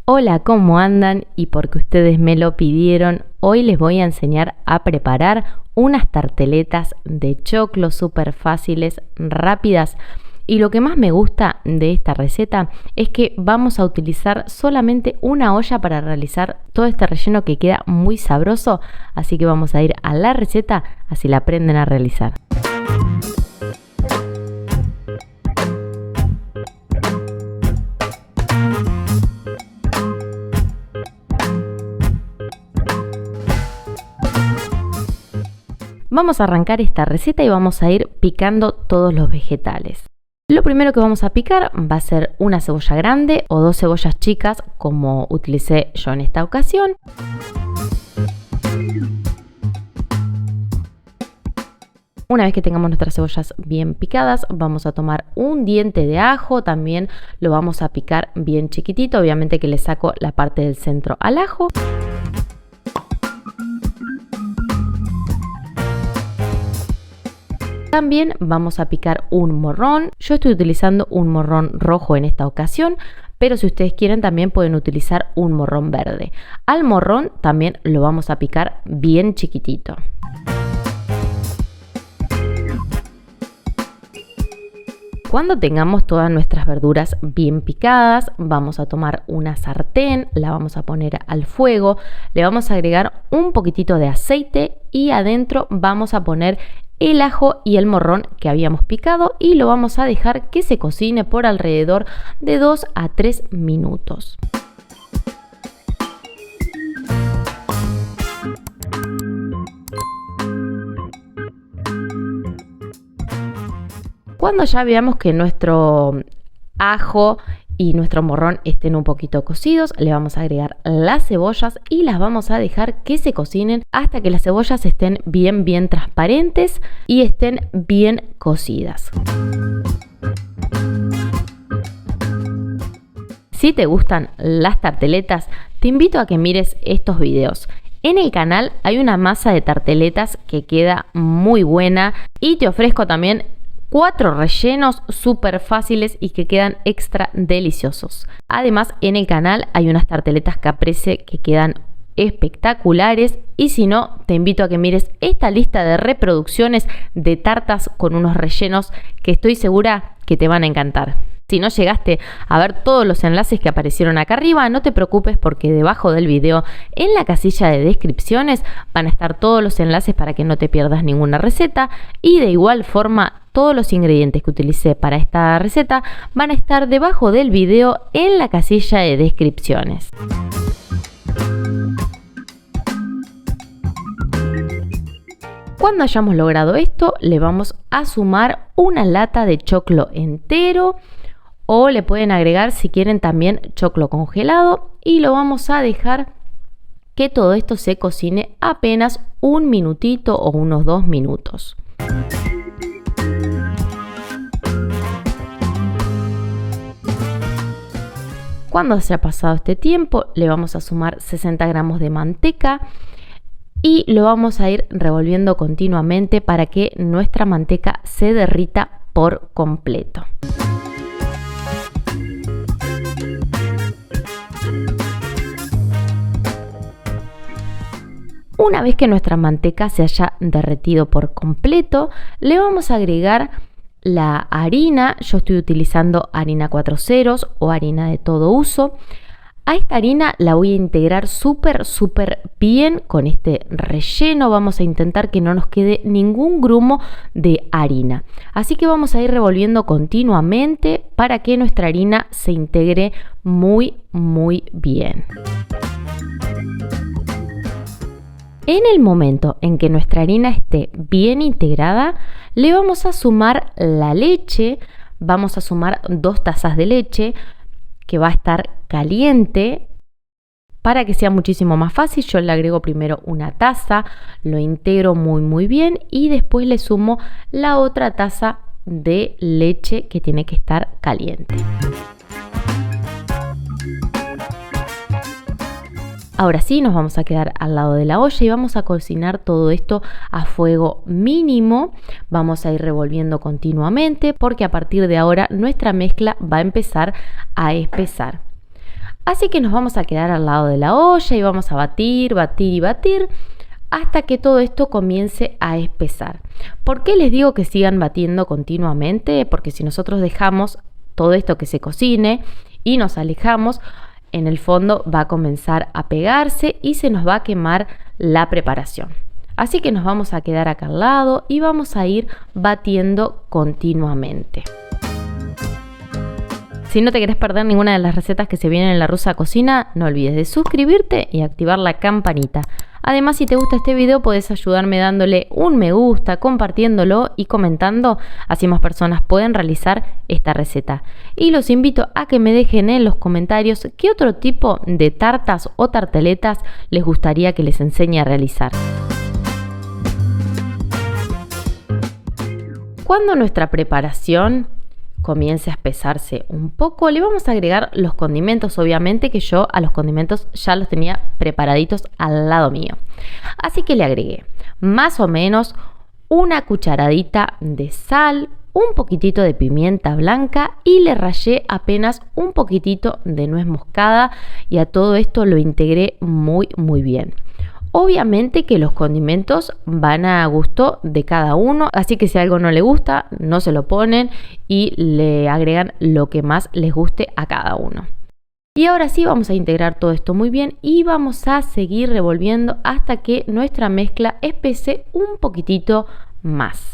Hola, ¿cómo andan? Y porque ustedes me lo pidieron, hoy les voy a enseñar a preparar unas tarteletas de choclo súper fáciles, rápidas. Y lo que más me gusta de esta receta es que vamos a utilizar solamente una olla para realizar todo este relleno que queda muy sabroso. Así que vamos a ir a la receta, así la aprenden a realizar. Vamos a arrancar esta receta y vamos a ir picando todos los vegetales. Lo primero que vamos a picar va a ser una cebolla grande o 2 cebollas chicas, como utilicé yo en esta ocasión. Una vez que tengamos nuestras cebollas bien picadas, vamos a tomar un diente de ajo, también lo vamos a picar bien chiquitito, obviamente que le saco la parte del centro al ajo. También vamos a picar un morrón. Yo estoy utilizando un morrón rojo en esta ocasión, pero si ustedes quieren también pueden utilizar un morrón verde. Al morrón también lo vamos a picar bien chiquitito. Cuando tengamos todas nuestras verduras bien picadas, vamos a tomar una sartén, la vamos a poner al fuego, le vamos a agregar un poquitito de aceite y adentro vamos a poner el ajo y el morrón que habíamos picado y lo vamos a dejar que se cocine por alrededor de 2 a 3 minutos. Cuando ya veamos que nuestro ajo y nuestro morrón estén un poquito cocidos, le vamos a agregar las cebollas y las vamos a dejar que se cocinen hasta que las cebollas estén bien transparentes y estén bien cocidas. Si te gustan las tarteletas, te invito a que mires estos videos. En el canal hay una masa de tarteletas que queda muy buena y te ofrezco también 4 rellenos súper fáciles y que quedan extra deliciosos. Además, en el canal hay unas tarteletas caprese que quedan espectaculares y si no, te invito a que mires esta lista de reproducciones de tartas con unos rellenos que estoy segura que te van a encantar. Si no llegaste a ver todos los enlaces que aparecieron acá arriba, no te preocupes porque debajo del video, en la casilla de descripciones, van a estar todos los enlaces para que no te pierdas ninguna receta y de igual forma todos los ingredientes que utilicé para esta receta van a estar debajo del video en la casilla de descripciones. Cuando hayamos logrado esto, le vamos a sumar una lata de choclo entero o le pueden agregar si quieren también choclo congelado y lo vamos a dejar que todo esto se cocine apenas un minutito o unos 2 minutos. Cuando haya pasado este tiempo, le vamos a sumar 60 gramos de manteca y lo vamos a ir revolviendo continuamente para que nuestra manteca se derrita por completo. Una vez que nuestra manteca se haya derretido por completo, le vamos a agregar la harina. Yo estoy utilizando harina 4 ceros o harina de todo uso. A esta harina la voy a integrar súper bien con este relleno. Vamos a intentar que no nos quede ningún grumo de harina. Así que vamos a ir revolviendo continuamente para que nuestra harina se integre muy bien. En el momento en que nuestra harina esté bien integrada, le vamos a sumar la leche. Vamos a sumar 2 tazas de leche que va a estar caliente. Para que sea muchísimo más fácil, yo le agrego primero una taza, lo integro muy bien y después le sumo la otra taza de leche que tiene que estar caliente. Ahora sí, nos vamos a quedar al lado de la olla y vamos a cocinar todo esto a fuego mínimo. Vamos a ir revolviendo continuamente porque a partir de ahora nuestra mezcla va a empezar a espesar. Así que nos vamos a quedar al lado de la olla y vamos a batir, batir y batir hasta que todo esto comience a espesar. ¿Por qué les digo que sigan batiendo continuamente? Porque si nosotros dejamos todo esto que se cocine y nos alejamos, en el fondo va a comenzar a pegarse y se nos va a quemar la preparación. Así que nos vamos a quedar acá al lado y vamos a ir batiendo continuamente. Si no te querés perder ninguna de las recetas que se vienen en La Rusa Cocina, no olvides de suscribirte y activar la campanita. Además, si te gusta este video, podés ayudarme dándole un me gusta, compartiéndolo y comentando, así más personas pueden realizar esta receta. Y los invito a que me dejen en los comentarios qué otro tipo de tartas o tarteletas les gustaría que les enseñe a realizar. Cuando nuestra preparación comience a espesarse un poco, le vamos a agregar los condimentos. Obviamente que yo a los condimentos ya los tenía preparaditos al lado mío. Así que le agregué más o menos una cucharadita de sal, un poquitito de pimienta blanca y le rallé apenas un poquitito de nuez moscada y a todo esto lo integré muy bien. Obviamente que los condimentos van a gusto de cada uno, así que si algo no le gusta, no se lo ponen y le agregan lo que más les guste a cada uno. Y ahora sí vamos a integrar todo esto muy bien y vamos a seguir revolviendo hasta que nuestra mezcla espese un poquitito más.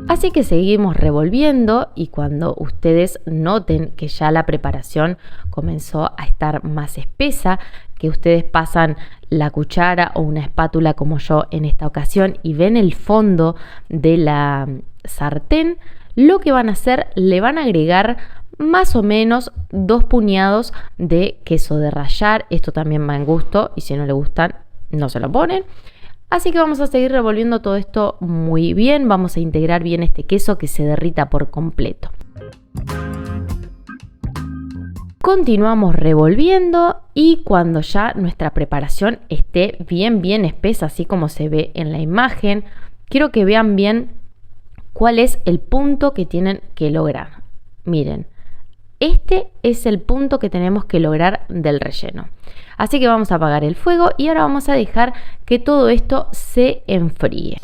Así que seguimos revolviendo y cuando ustedes noten que ya la preparación comenzó a estar más espesa, que ustedes pasan la cuchara o una espátula como yo en esta ocasión y ven el fondo de la sartén, lo que van a hacer, le van a agregar más o menos 2 puñados de queso de rallar. Esto también va en gusto y si no le gustan no se lo ponen. Así que vamos a seguir revolviendo todo esto muy bien. Vamos a integrar bien este queso que se derrita por completo. Continuamos revolviendo y cuando ya nuestra preparación esté bien espesa, así como se ve en la imagen, quiero que vean bien cuál es el punto que tienen que lograr. Miren, este es el punto que tenemos que lograr del relleno. Así que vamos a apagar el fuego y ahora vamos a dejar que todo esto se enfríe.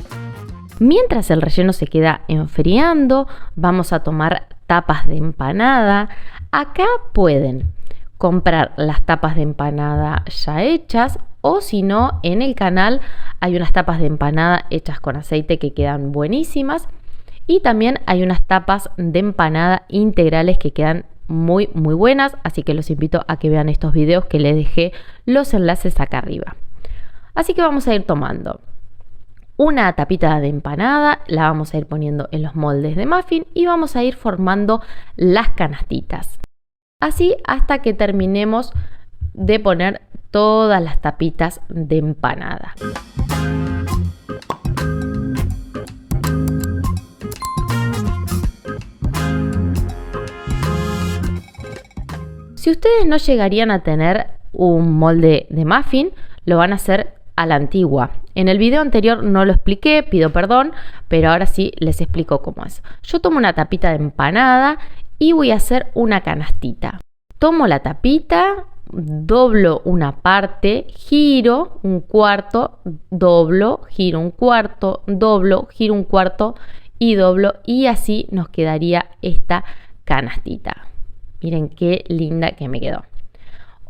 Mientras el relleno se queda enfriando, vamos a tomar tapas de empanada. Acá pueden comprar las tapas de empanada ya hechas o si no, en el canal hay unas tapas de empanada hechas con aceite que quedan buenísimas y también hay unas tapas de empanada integrales que quedan muy buenas, así que los invito a que vean estos videos que les dejé los enlaces acá arriba. Así que vamos a ir tomando una tapita de empanada, la vamos a ir poniendo en los moldes de muffin y vamos a ir formando las canastitas. Así hasta que terminemos de poner todas las tapitas de empanada. Si ustedes no llegarían a tener un molde de muffin, lo van a hacer a la antigua. En el video anterior no lo expliqué, pido perdón, pero ahora sí les explico cómo es. Yo tomo una tapita de empanada y voy a hacer una canastita. Tomo la tapita, doblo una parte, giro un cuarto, doblo, giro un cuarto, doblo, giro un cuarto y doblo y así nos quedaría esta canastita. Miren qué linda que me quedó.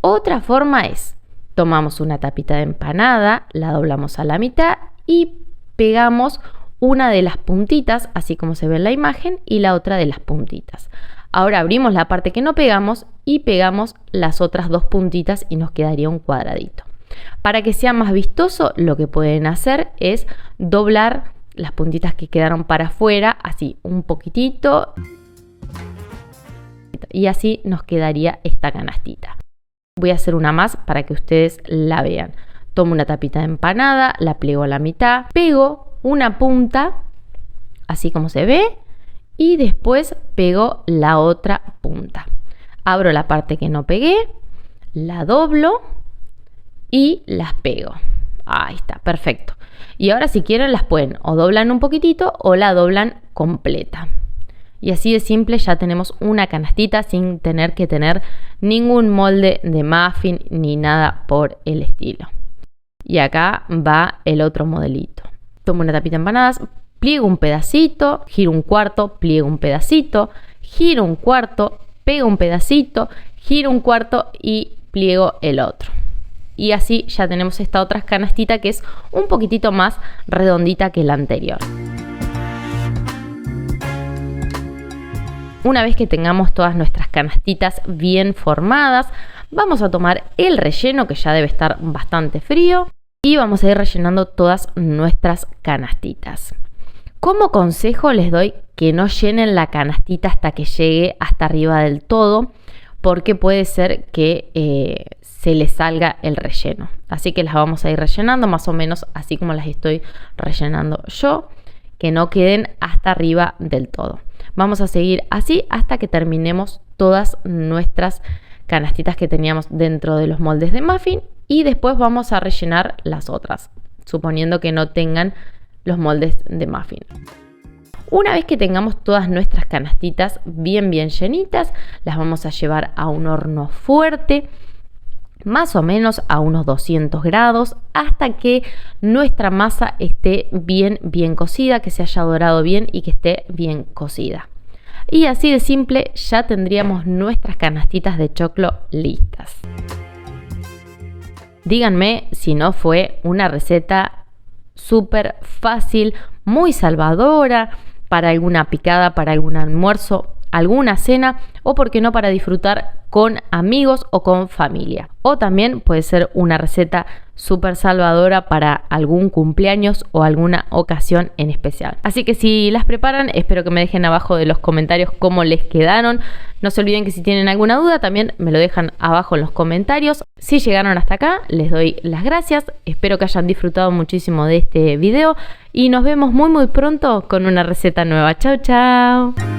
Otra forma es, tomamos una tapita de empanada, la doblamos a la mitad y pegamos una de las puntitas, así como se ve en la imagen, y la otra de las puntitas. Ahora abrimos la parte que no pegamos y pegamos las otras 2 puntitas y nos quedaría un cuadradito. Para que sea más vistoso, lo que pueden hacer es doblar las puntitas que quedaron para afuera, así un poquitito. Y así nos quedaría esta canastita. Voy a hacer una más para que ustedes la vean. Tomo una tapita de empanada, la pliego a la mitad, pego una punta, así como se ve, y después pego la otra punta. Abro la parte que no pegué, la doblo y las pego. Ahí está, perfecto. Y ahora si quieren las pueden o doblan un poquitito o la doblan completa. Y así de simple ya tenemos una canastita sin tener que tener ningún molde de muffin ni nada por el estilo. Y acá va el otro modelito. Tomo una tapita de empanadas, pliego un pedacito, giro un cuarto, pliego un pedacito, giro un cuarto, pego un pedacito, giro un cuarto y pliego el otro. Y así ya tenemos esta otra canastita que es un poquitito más redondita que la anterior. Una vez que tengamos todas nuestras canastitas bien formadas, vamos a tomar el relleno, que ya debe estar bastante frío, y vamos a ir rellenando todas nuestras canastitas. Como consejo les doy que no llenen la canastita hasta que llegue hasta arriba del todo, porque puede ser que se les salga el relleno. Así que las vamos a ir rellenando más o menos así como las estoy rellenando yo, que no queden hasta arriba del todo. Vamos a seguir así hasta que terminemos todas nuestras canastitas que teníamos dentro de los moldes de muffin y después vamos a rellenar las otras, suponiendo que no tengan los moldes de muffin. Una vez que tengamos todas nuestras canastitas bien llenitas, las vamos a llevar a un horno fuerte, más o menos a unos 200 grados, hasta que nuestra masa esté bien cocida, que se haya dorado bien y que esté bien cocida. Y así de simple ya tendríamos nuestras canastitas de choclo listas. Díganme si no fue una receta súper fácil, muy salvadora para alguna picada, para algún almuerzo, alguna cena o por qué no para disfrutar con amigos o con familia. O también puede ser una receta súper salvadora para algún cumpleaños o alguna ocasión en especial. Así que si las preparan, espero que me dejen abajo de los comentarios cómo les quedaron. No se olviden que si tienen alguna duda también me lo dejan abajo en los comentarios. Si llegaron hasta acá, les doy las gracias. Espero que hayan disfrutado muchísimo de este video y nos vemos muy pronto con una receta nueva. Chau, chau.